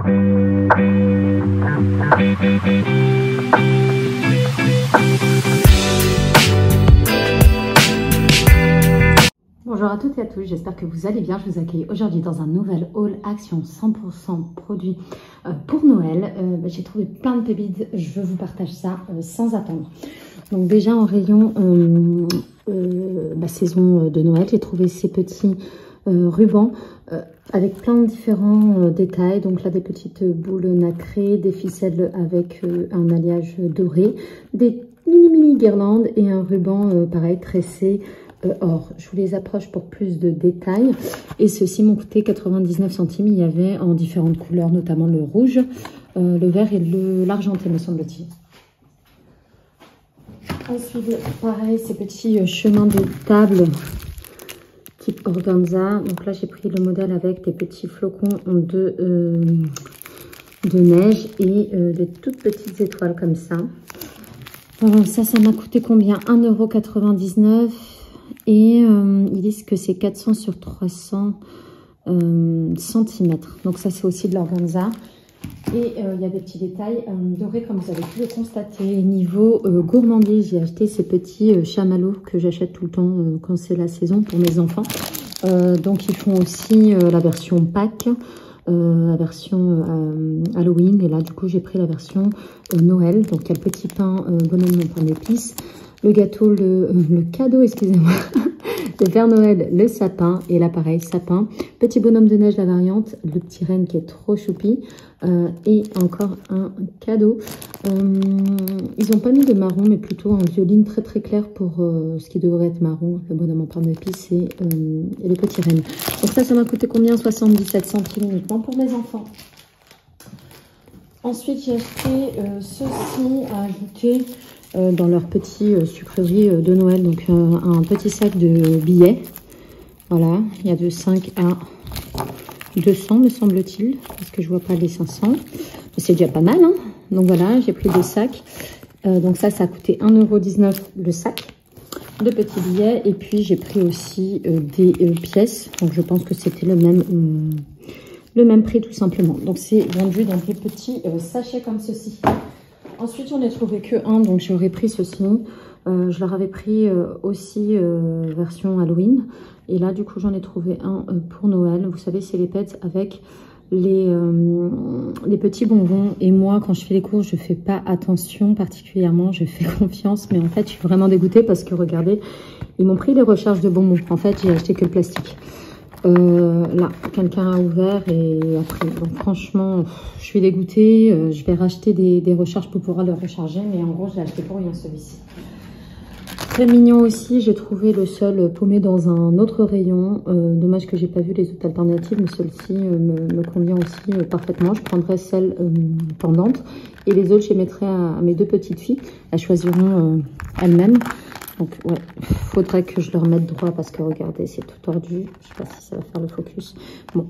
Bonjour à toutes et à tous, j'espère que vous allez bien. Je vous accueille aujourd'hui dans un nouvel haul action 100% produit pour Noël. J'ai trouvé plein de pépites, je vous partage ça sans attendre. Donc déjà en rayon saison de Noël, j'ai trouvé ces petits rubans avec plein de différents détails. Donc là des petites boules nacrées, des ficelles avec un alliage doré, des mini guirlandes et un ruban pareil tressé or. Je vous les approche pour plus de détails. Et ceux-ci m'ont coûté 99 centimes. Il y avait en différentes couleurs, notamment le rouge, le vert et l'argenté, me semble-t-il. Ensuite, pareil, ces petits chemins de table type organza. Donc là, j'ai pris le modèle avec des petits flocons de neige et des toutes petites étoiles comme ça. Ça m'a coûté combien? 1,99 € et ils disent que c'est 400 sur 300 cm. Donc ça, c'est aussi de l'organza. Et il y a des petits détails dorés comme vous avez pu le constater. Niveau gourmandise, j'ai acheté ces petits chamallows que j'achète tout le temps quand c'est la saison pour mes enfants. Donc ils font aussi la version Pâques, la version Halloween. Et là du coup j'ai pris la version Noël. Donc il y a le petit pain bonhomme pain d'épices, le gâteau, le cadeau, excusez-moi, le Père Noël, le sapin, et là pareil, sapin, petit bonhomme de neige, la variante, le petit renne qui est trop choupi, et encore un cadeau. Ils n'ont pas mis de marron, mais plutôt en violine très très clair pour ce qui devrait être marron, le bonhomme en pain d'épices et le petit renne. Donc ça m'a coûté combien? 77 centimes uniquement pour mes enfants. Ensuite, j'ai acheté ceci à ajouter dans leur petit sucrerie de Noël. Donc un petit sac de billets. Voilà, il y a de 5 à 200 me semble-t-il, parce que je vois pas les 500. C'est déjà pas mal, hein. Donc voilà, j'ai pris 2 sacs. Donc ça a coûté 1,19 € le sac de petits billets. Et puis j'ai pris aussi des pièces. Donc je pense que c'était le même prix tout simplement. Donc c'est vendu dans des petits sachets comme ceci. Ensuite, j'en ai trouvé que un, donc j'aurais pris ceci. Je leur avais pris aussi version Halloween. Et là, du coup, j'en ai trouvé un pour Noël. Vous savez, c'est les pets avec les petits bonbons. Et moi, quand je fais les courses, je fais pas attention particulièrement. Je fais confiance. Mais en fait, je suis vraiment dégoûtée parce que, regardez, ils m'ont pris les recharges de bonbons. En fait, j'ai acheté que le plastique. Là, quelqu'un a ouvert et après, donc franchement, je suis dégoûtée. Je vais racheter des recharges pour pouvoir le recharger, mais en gros, je l'ai acheté pour rien celui-ci. Très mignon aussi, j'ai trouvé le sol paumé dans un autre rayon. Dommage que j'ai pas vu les autres alternatives, mais celle-ci me convient aussi parfaitement. Je prendrai celle pendante et les autres, je les mettrai à mes 2 petites filles. Elles choisiront elles-mêmes. Donc ouais, faudrait que je le remette droit parce que regardez, c'est tout tordu. Je sais pas si ça va faire le focus. Bon,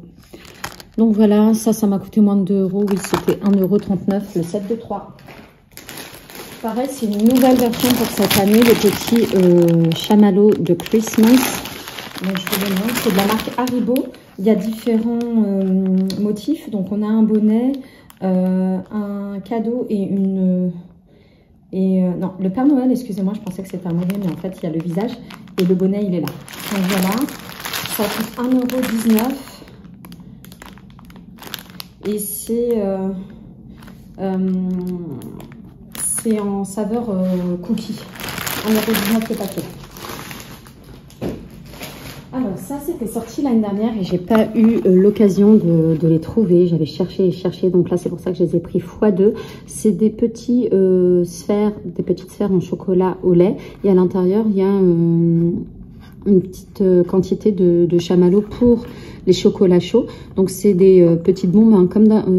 donc voilà, ça m'a coûté moins de 2 €. Oui, c'était 1,39 € le set de 3. Pareil, c'est une nouvelle version pour cette année, les petits chamallows de Christmas. Donc je vous le montre, c'est de la marque Haribo. Il y a différents motifs. Donc on a un bonnet, un cadeau et une... non, le Père Noël, excusez-moi, je pensais que c'était un bonnet, mais en fait, il y a le visage. Et le bonnet, il est là. Donc voilà, ça coûte 1,19 €. Et c'est en saveur cookie. 1,19 € le paquet. Alors ça, c'était sorti l'année dernière et j'ai pas eu l'occasion de les trouver. J'avais cherché et cherché, donc là c'est pour ça que je les ai pris x2. C'est des petits petites sphères en chocolat au lait et à l'intérieur il y a une petite quantité de chamallows pour les chocolats chauds. Donc c'est des petites bombes, hein,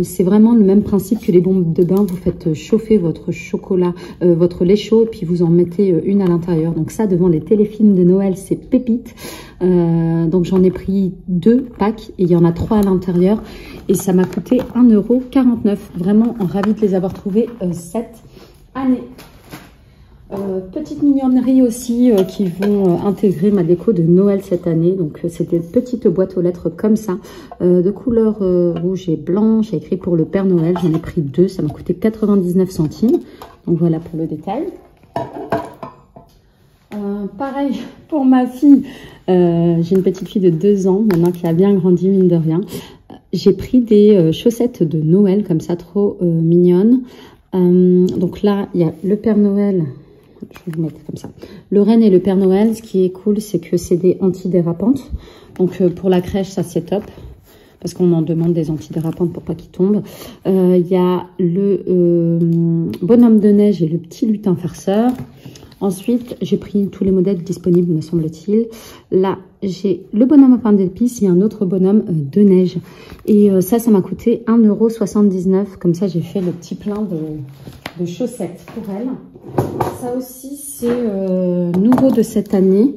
c'est vraiment le même principe que les bombes de bain. Vous faites chauffer votre chocolat, votre lait chaud, et puis vous en mettez une à l'intérieur. Donc ça, devant les téléfilms de Noël, c'est pépite. Donc j'en ai pris 2 packs et il y en a 3 à l'intérieur et ça m'a coûté 1,49 €. Vraiment ravie de les avoir trouvés cette année. Petites mignonneries aussi qui vont intégrer ma déco de Noël cette année. Donc c'est des petites boîtes aux lettres comme ça, de couleur rouge et blanc. J'ai écrit pour le Père Noël, j'en ai pris 2, ça m'a coûté 99 centimes. Donc voilà pour le détail. Pareil pour ma fille, j'ai une petite fille de 2 ans maintenant qui a bien grandi mine de rien. J'ai pris des chaussettes de Noël comme ça, trop mignonnes. Donc là il y a le Père Noël. Je vais vous mettre comme ça. Le Renne et le Père Noël, ce qui est cool, c'est que c'est des antidérapantes. Donc pour la crèche, ça c'est top. Parce qu'on en demande des antidérapantes pour pas qu'ils tombent. Il y a le bonhomme de neige et le petit lutin farceur. Ensuite, j'ai pris tous les modèles disponibles, me semble-t-il. Là, j'ai le bonhomme à pain d'épices et un autre bonhomme de neige. Et ça m'a coûté 1,79 €. Comme ça, j'ai fait le petit plein de chaussettes pour elle. Ça aussi, c'est nouveau de cette année.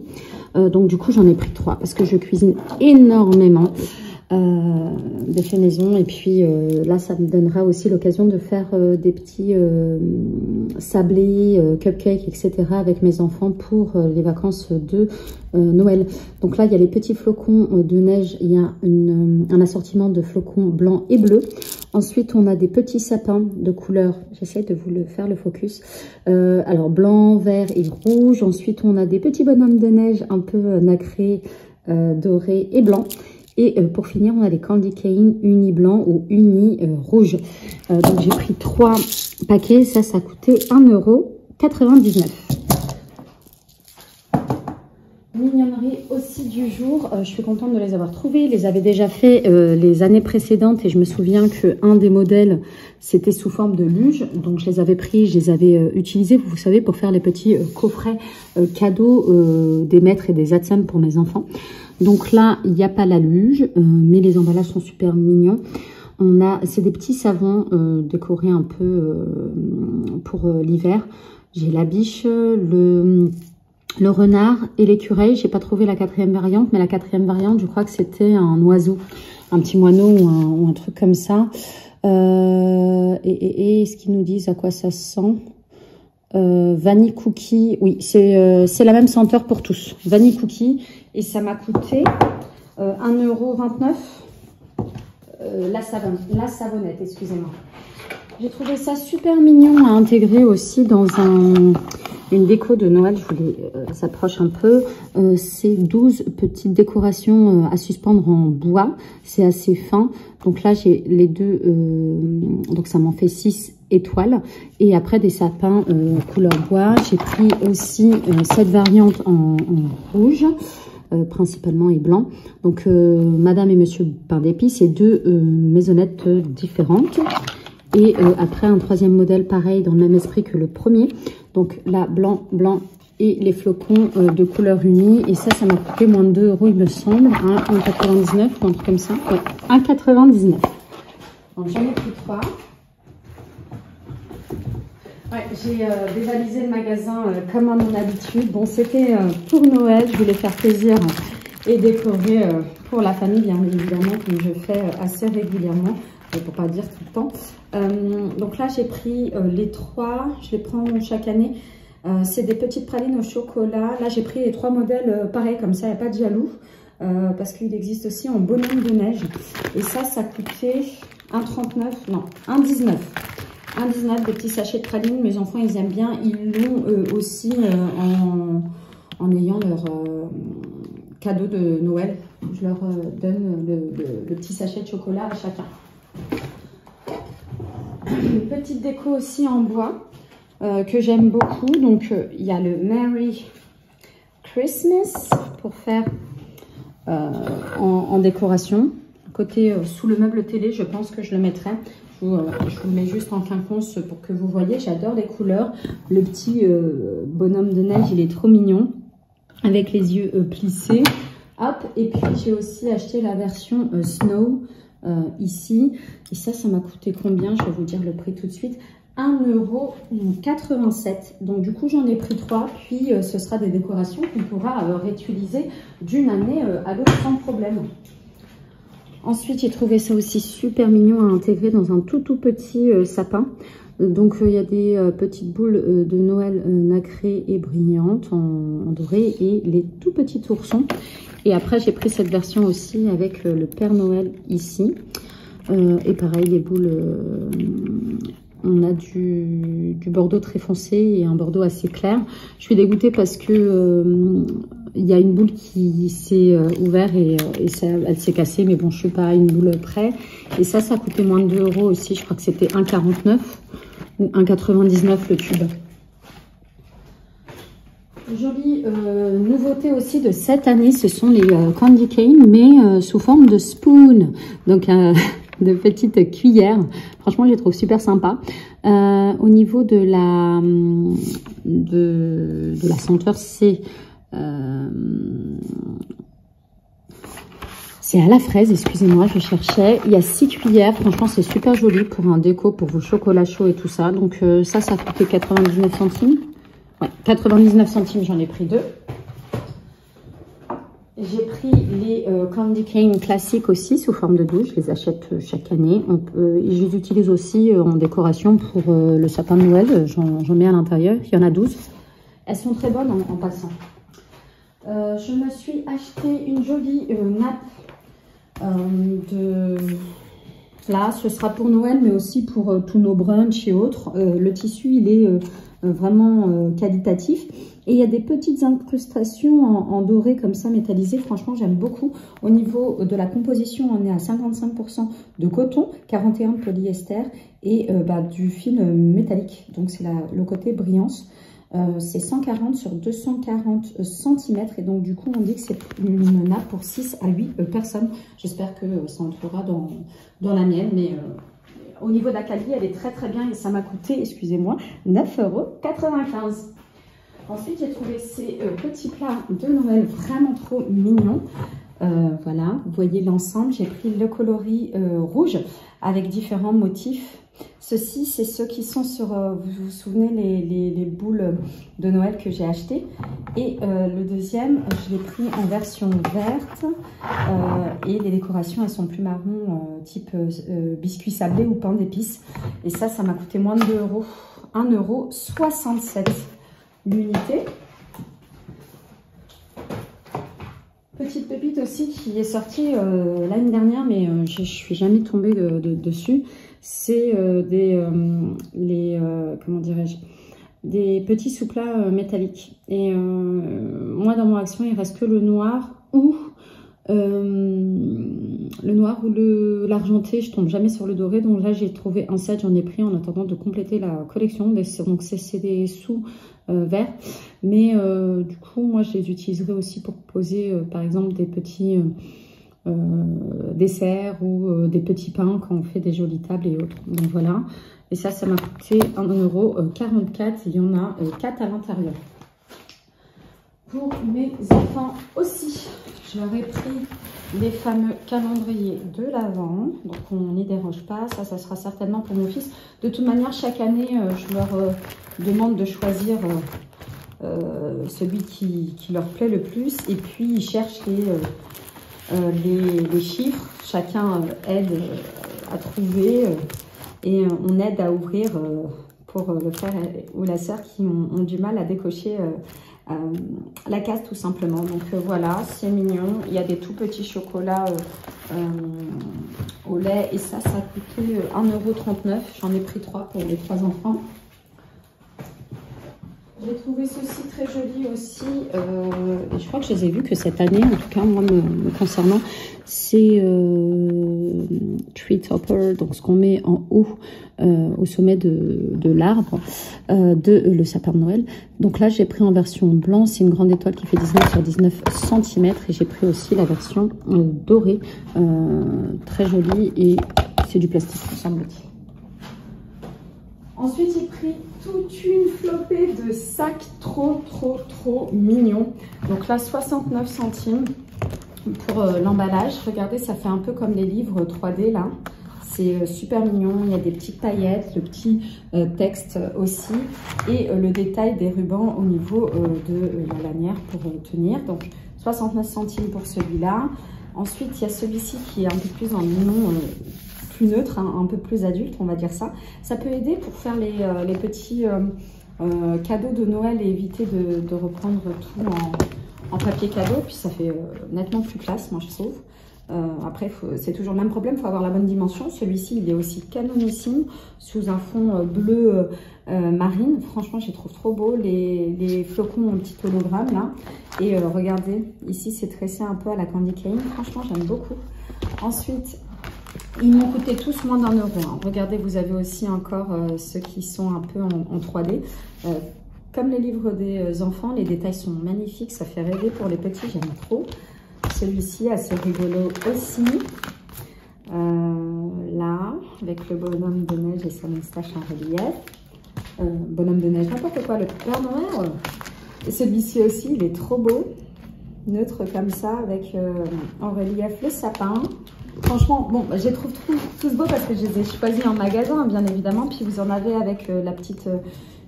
Donc, du coup, j'en ai pris 3 parce que je cuisine énormément. Des faits maison et puis là ça me donnera aussi l'occasion de faire des petits sablés, cupcakes, etc. avec mes enfants pour les vacances de Noël. Donc là il y a les petits flocons de neige, il y a un assortiment de flocons blancs et bleus. Ensuite on a des petits sapins de couleur, j'essaie de vous le faire le focus, alors blanc, vert et rouge. Ensuite on a des petits bonhommes de neige un peu nacrés, dorés et blancs. Et pour finir, on a des candy cane uni blanc ou uni rouge. Donc j'ai pris 3 paquets. Ça a coûté 1,99 €. Mignonnerie aussi du jour. Je suis contente de les avoir trouvées. Je les avais déjà fait les années précédentes. Et je me souviens qu'un des modèles, c'était sous forme de luge. Donc je les avais pris, je les avais utilisés, vous savez, pour faire les petits coffrets cadeaux des maîtres et des atsem pour mes enfants. Donc là, il n'y a pas la luge, mais les emballages sont super mignons. C'est des petits savons décorés un peu pour l'hiver. J'ai la biche, le renard et l'écureuil. J'ai pas trouvé la 4e variante, mais la 4e variante, je crois que c'était un oiseau, un petit moineau ou un truc comme ça. Et est-ce qu'ils nous disent à quoi ça sent? Vanille cookie, oui, c'est la même senteur pour tous. Vanille cookie, et ça m'a coûté 1,29 €. La savonnette, excusez-moi. J'ai trouvé ça super mignon à intégrer aussi dans une déco de Noël. Je vous les s'approche un peu. C'est 12 petites décorations à suspendre en bois. C'est assez fin. Donc là, j'ai les deux, donc ça m'en fait 6 étoiles. Et après, des sapins couleur bois. J'ai pris aussi cette variante en rouge. Principalement et blanc. Donc Madame et Monsieur pain d'épices et 2 maisonnettes différentes. Et après un 3e modèle pareil dans le même esprit que le premier. Donc là blanc et les flocons de couleur unie. Et ça m'a coûté moins de 2 € il me semble. 1,99 ou un truc comme ça. Ouais, 1,99. Donc j'en ai pris 3. Ouais, j'ai dévalisé le magasin comme à mon habitude. Bon, c'était pour Noël, je voulais faire plaisir et décorer pour la famille, bien évidemment, comme je fais assez régulièrement, pour pas dire tout le temps. Donc là, j'ai pris les 3, je les prends chaque année. C'est des petites pralines au chocolat. Là, j'ai pris les 3 modèles pareils, comme ça, il n'y a pas de jaloux, parce qu'il existe aussi en bonhomme de neige. Et ça coûtait 1,39, non, 1,19 €. 1,19 €, des petits sachets de pralines. Mes enfants, ils aiment bien. Ils l'ont aussi en ayant leur cadeau de Noël. Je leur donne le petit sachet de chocolat à chacun. Une petite déco aussi en bois que j'aime beaucoup. Donc, il y a le Merry Christmas pour faire en décoration. Côté sous le meuble télé, je pense que je le mettrai. Je vous le mets juste en quinconce pour que vous voyez. J'adore les couleurs. Le petit bonhomme de neige, il est trop mignon. Avec les yeux plissés. Hop. Et puis, j'ai aussi acheté la version Snow ici. Et ça m'a coûté combien? Je vais vous dire le prix tout de suite. 1,87 €. Donc, du coup, j'en ai pris 3. Puis, ce sera des décorations qu'on pourra réutiliser d'une année à l'autre sans problème. Ensuite, j'ai trouvé ça aussi super mignon à intégrer dans un tout petit sapin. Donc il y a des petites boules de Noël nacrées et brillantes en doré et les tout petits oursons. Et après j'ai pris cette version aussi avec le Père Noël ici. Et pareil, les boules, on a du bordeaux très foncé et un bordeaux assez clair. Je suis dégoûtée parce que il y a une boule qui s'est ouverte et elle s'est cassée. Mais bon, je suis pas à une boule près. Et ça a coûté moins de 2 € aussi. Je crois que c'était 1,49 ou 1,99 le tube. Jolie nouveauté aussi de cette année, ce sont les candy cane, mais sous forme de spoon. Donc de petites cuillères. Franchement, je les trouve super sympas. Au niveau de la senteur, c'est à la fraise, excusez-moi, je cherchais. Il y a 6 cuillères. Franchement, c'est super joli pour un déco, pour vos chocolats chauds et tout ça. Donc ça coûtait 99 centimes. Ouais, 99 centimes, j'en ai pris 2. J'ai pris les candy cane classiques aussi sous forme de douche. Je les achète chaque année. Je les utilise aussi en décoration pour le sapin de Noël. J'en mets à l'intérieur. Il y en a 12. Elles sont très bonnes en passant. Je me suis acheté une jolie nappe Là, ce sera pour Noël, mais aussi pour tous nos brunchs et autres. Le tissu, il est vraiment qualitatif. Et il y a des petites incrustations en doré comme ça, métallisé. Franchement, j'aime beaucoup. Au niveau de la composition, on est à 55% de coton, 41% de polyester et du fil métallique. Donc, c'est le côté brillance. C'est 140 sur 240 cm. Et donc, du coup, on dit que c'est une nappe pour 6 à 8 personnes. J'espère que ça entrera dans la mienne. Mais au niveau de la qualité, elle est très très bien. Et ça m'a coûté, excusez-moi, 9,95 €. Ensuite, j'ai trouvé ces petits plats de Noël vraiment trop mignons. Voilà, vous voyez l'ensemble. J'ai pris le coloris rouge avec différents motifs. Ceux-ci, c'est ceux qui sont sur, vous vous souvenez, les boules de Noël que j'ai achetées. Et le deuxième, je l'ai pris en version verte. Et les décorations, elles sont plus marron, type biscuit sablé ou pain d'épices. Et ça m'a coûté moins de 2 €. 1,67 € l'unité. Petite pépite aussi qui est sortie l'année dernière, mais je ne suis jamais tombée dessus. C'est comment dirais-je, des petits sous-plats métalliques. Et moi, dans mon action, il reste que le noir ou l'argenté. Je tombe jamais sur le doré. Donc là, j'ai trouvé un set, j'en ai pris en attendant de compléter la collection. Donc c'est des sous verts. Mais du coup, moi, je les utiliserai aussi pour poser, par exemple, des petits desserts ou des petits pains quand on fait des jolies tables et autres. Donc voilà. Et ça m'a coûté 1,44 €. Il y en a 4 à l'intérieur. Pour mes enfants aussi, j'aurais pris les fameux calendriers de l'Avent. Donc on n'y dérange pas. Ça sera certainement pour mon fils. De toute manière, chaque année, je leur demande de choisir celui qui leur plaît le plus. Et puis, ils cherchent les chiffres. Chacun aide à trouver et on aide à ouvrir pour le frère ou la sœur qui ont du mal à décocher la case tout simplement. Donc voilà, c'est mignon. Il y a des tout petits chocolats au lait et ça a coûté 1,39 €. J'en ai pris 3 pour les 3 enfants. J'ai trouvé ceci très joli aussi. Je crois que je les ai vus que cette année, en tout cas moi me concernant, c'est Tree Topper, donc ce qu'on met en haut au sommet de l'arbre le sapin de Noël. Donc là j'ai pris en version blanc, c'est une grande étoile qui fait 19 sur 19 cm et j'ai pris aussi la version dorée, très jolie et c'est du plastique me semble-t-il. Ensuite, j'ai pris toute une flopée de sacs trop mignons. Donc là, 69 centimes pour l'emballage. Regardez, ça fait un peu comme les livres 3D là. C'est super mignon. Il y a des petites paillettes, le petit texte aussi. Et le détail des rubans au niveau de la lanière pour tenir. Donc 69 centimes pour celui-là. Ensuite, il y a celui-ci qui est un peu plus en mignon. plus neutre, hein, un peu plus adulte, on va dire ça. Ça peut aider pour faire les petits cadeaux de Noël et éviter de reprendre tout en papier cadeau. Puis ça fait nettement plus classe, moi je trouve. Après, c'est toujours le même problème, il faut avoir la bonne dimension. Celui-ci, il est aussi canonissime, sous un fond bleu marine. Franchement, je les trouve trop beaux. Les flocons ont un petit hologramme là. Et regardez, ici, c'est tressé un peu à la candy cane. Franchement, j'aime beaucoup. Ensuite, ils m'ont coûté tous moins d'1 €. Hein. Regardez, vous avez aussi encore ceux qui sont un peu en 3D. Comme les livres des enfants, les détails sont magnifiques. Ça fait rêver pour les petits, j'aime trop. Celui-ci, assez rigolo aussi. Là, avec le bonhomme de neige et sa moustache en relief. Bonhomme de neige, n'importe quoi, le Père Noël. Et celui-ci aussi, il est trop beau. Neutre comme ça, avec en relief le sapin. Franchement, bon, je les trouve tous beaux parce que je les ai choisis en magasin, bien évidemment. Puis vous en avez avec la petite,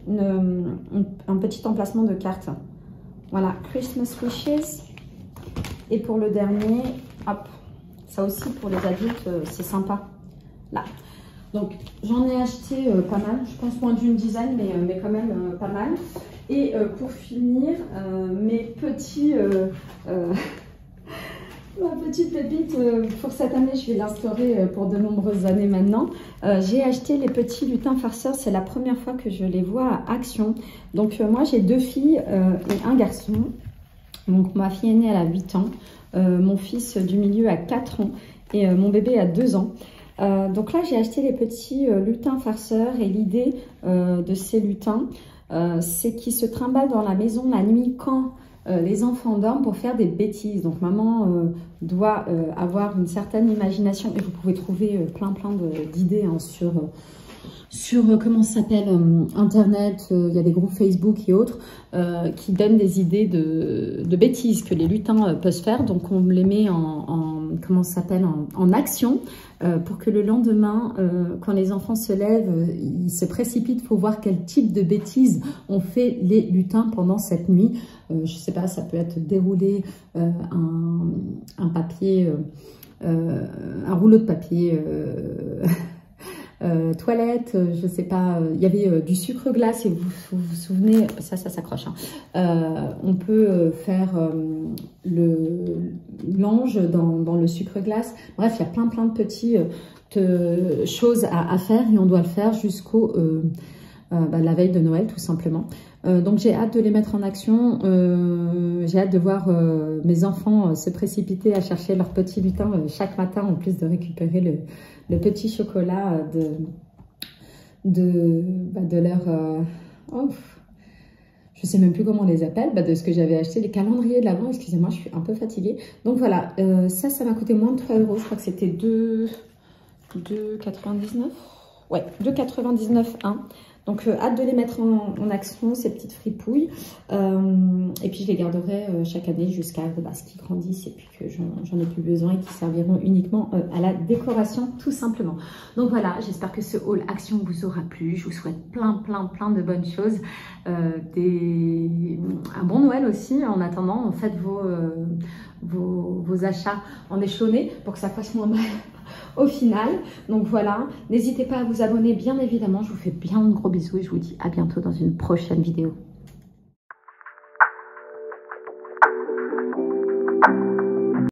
un petit emplacement de cartes. Voilà, Christmas Wishes. Et pour le dernier, hop, ça aussi pour les adultes, c'est sympa. Là. Donc, j'en ai acheté pas mal, je pense moins d'une dizaine, mais quand même pas mal. Et pour finir, mes petits, ma petite pépite, pour cette année, je vais l'instaurer pour de nombreuses années maintenant. J'ai acheté les petits lutins farceurs, c'est la première fois que je les vois à action. Donc, moi, j'ai 2 filles et un garçon. Donc ma fille aînée elle a 8 ans, mon fils du milieu a 4 ans et mon bébé a 2 ans. Donc là j'ai acheté les petits lutins farceurs et l'idée de ces lutins c'est qu'ils se trimballent dans la maison la nuit quand les enfants dorment pour faire des bêtises. Donc maman doit avoir une certaine imagination et vous pouvez trouver plein d'idées hein, sur comment ça s'appelle, Internet, il y a des groupes Facebook et autres qui donnent des idées de bêtises que les lutins peuvent faire. Donc on les met comment ça s'appelle, en action pour que le lendemain, quand les enfants se lèvent, ils se précipitent. Il faut voir quel type de bêtises ont fait les lutins pendant cette nuit. Je sais pas, ça peut être dérouler un papier, un rouleau de papier... toilette, je sais pas, il y avait du sucre glace et vous souvenez, ça s'accroche. Hein. On peut faire l'ange dans le sucre glace. Bref, il y a plein de petites choses à faire et on doit le faire jusqu'au la veille de Noël tout simplement. Donc j'ai hâte de les mettre en action, j'ai hâte de voir mes enfants se précipiter à chercher leur petit lutin chaque matin en plus de récupérer le petit chocolat de leur... je sais même plus comment on les appelle, de ce que j'avais acheté, les calendriers de l'Avent, excusez-moi, je suis un peu fatiguée. Donc voilà, ça m'a coûté moins de 3 €, je crois que c'était 2,99 €. Ouais, 2,99 un. Donc, hâte de les mettre en action, ces petites fripouilles. Et puis, je les garderai chaque année jusqu'à ce qu'ils grandissent et puis que j'en ai plus besoin et qu'ils serviront uniquement à la décoration, tout simplement. Donc, voilà, j'espère que ce haul action vous aura plu. Je vous souhaite plein de bonnes choses. Un bon Noël aussi. En attendant, faites vos achats en échelonné pour que ça fasse moins mal au final. Donc voilà, n'hésitez pas à vous abonner bien évidemment. Je vous fais bien de gros bisous et je vous dis à bientôt dans une prochaine vidéo.